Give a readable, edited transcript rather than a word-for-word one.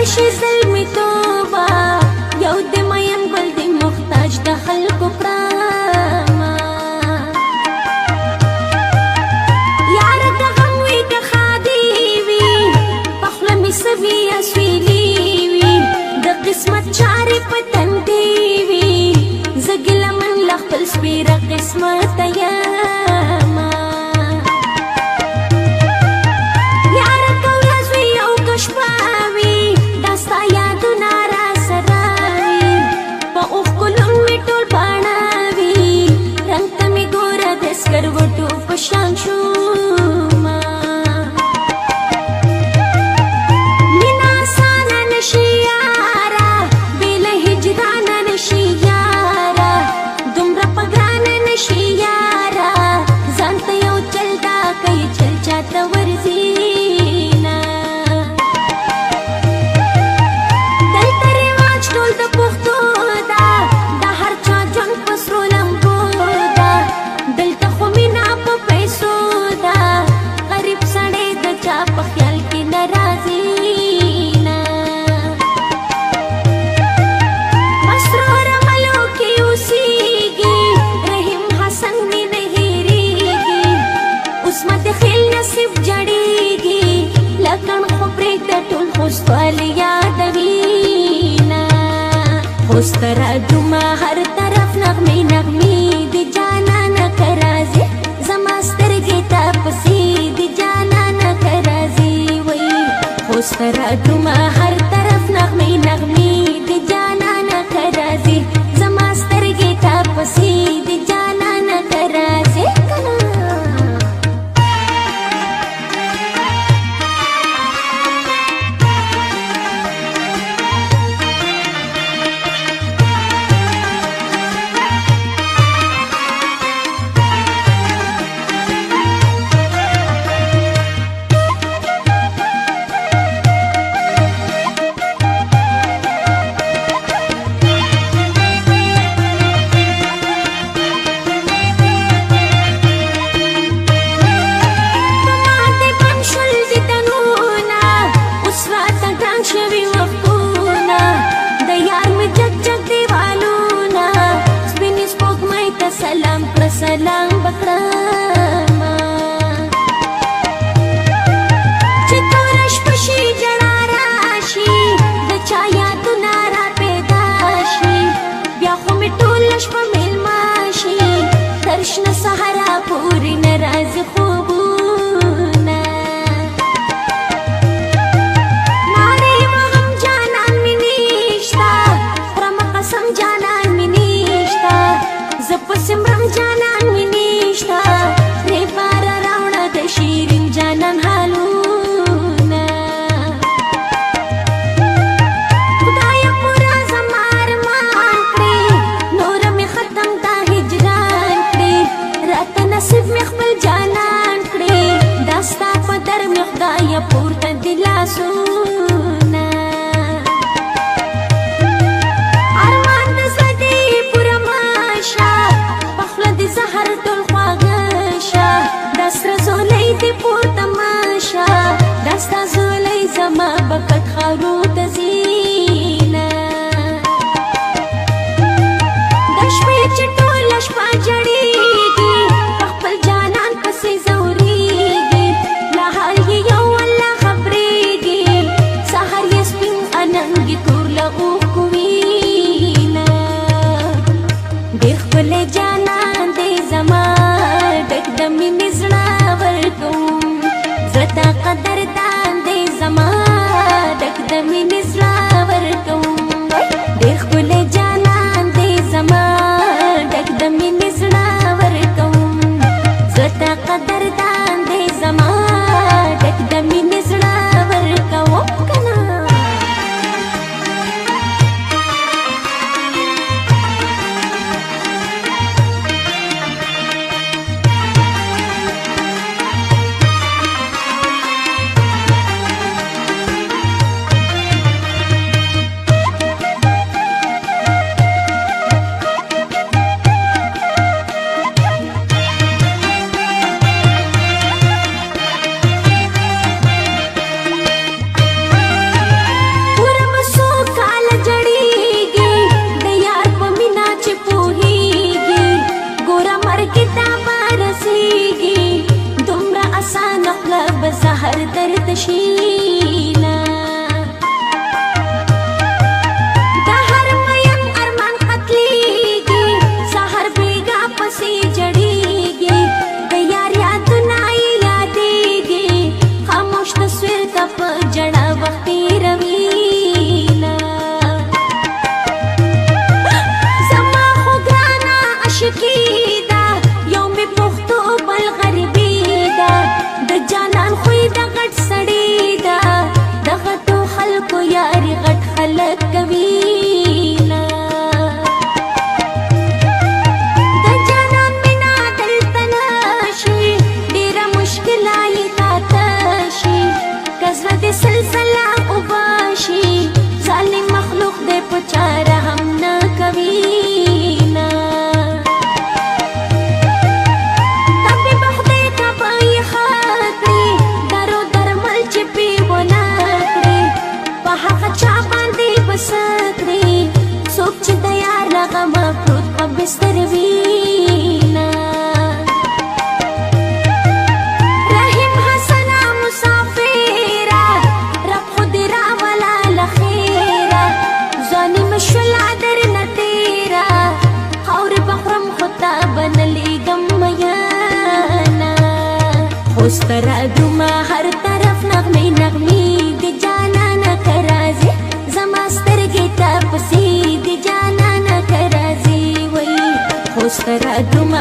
شي زلمی توبه یو د مین ګل د محتاج د خلکو پراما یار د غم وی د خادي وی پخله می سوي اسویلی وی د قسمت چارې پتن دی وی زګل من لخپل سپیره قسمت یا کروټو پشان شوما مینا سانا نشي یارا بل هجران نشي یارا دومره پګران نشي یارا ځانته یو چلدا کوي چل چاته ورزینا دلته رواج ټول د پښتو دا د هر چا جنگ پسرو لمبو دا دلته په خیال کې ناراضي نا مسرور ملو کې اوسېږي رحیم حسن می نه هېرېږي اوس ماته خیل نصیب جړېږي لکن خو پرېږده ټول خوستوال یادوي نا خوستره دومه هر طرف نغمې نغمې د جانانه که راځې زما سترګې ته پسې د جانانه که راځې خوستره دومه هر طرف نغمې نغمې د جانانه که راځې زما سترګې ته پسې د جانانه که راځې کنه سلام بکړما چې تورش پشي جړا راشي د چا یادونه را پیدا شي بیا خو مې ټول شپه میلمه شي تر شنه سهاره پورې نه راځي خوبونه نارې وهم جانان مې نشته پرمه قسم جانان مې نشته زه پسې مرم جانان شیرین جانان حالونه خدای پورا زمار مان کړی نور می ختم دا هجران کړی راته نصیب می خپل جانان کړی داستا په در می خدای پورته دلاسونه ارمان د زدي پورا ماشه پخله د زهر ټول خواږه شه دسر زولې د پورته ماشه دستا زولې زما بکټ خارو ته زینا د شپې چې ټوله شپه جړېږي خپل جانان پسې ځورېږي لا حال یې یو الله خبرېږي سهار یې سپین اننګې تور له اوښکو وینا ډېر ښکلی جانان دی زما ډک د مینې زړه ورکوم زه تا قدردان دی زما ډک د مینې زړه ورکوم ډېر ښکلی جانان دی زما ډک د مینې زړه ورکوم زه تا قدردان دی زما ډک د مینې زړه ورکوم کنه بستر وینا رحیم حسنا مسافرا رب خود را ولا لخیرا زانی مشلا در نتیرا خور بخرم خطا بنلی گمیانا خوسترا دوما هر طرف نغمی نغمی دی جانا نکرازی زماستر گیتا پسی دی جانا نکرازی وی خوسترا دوما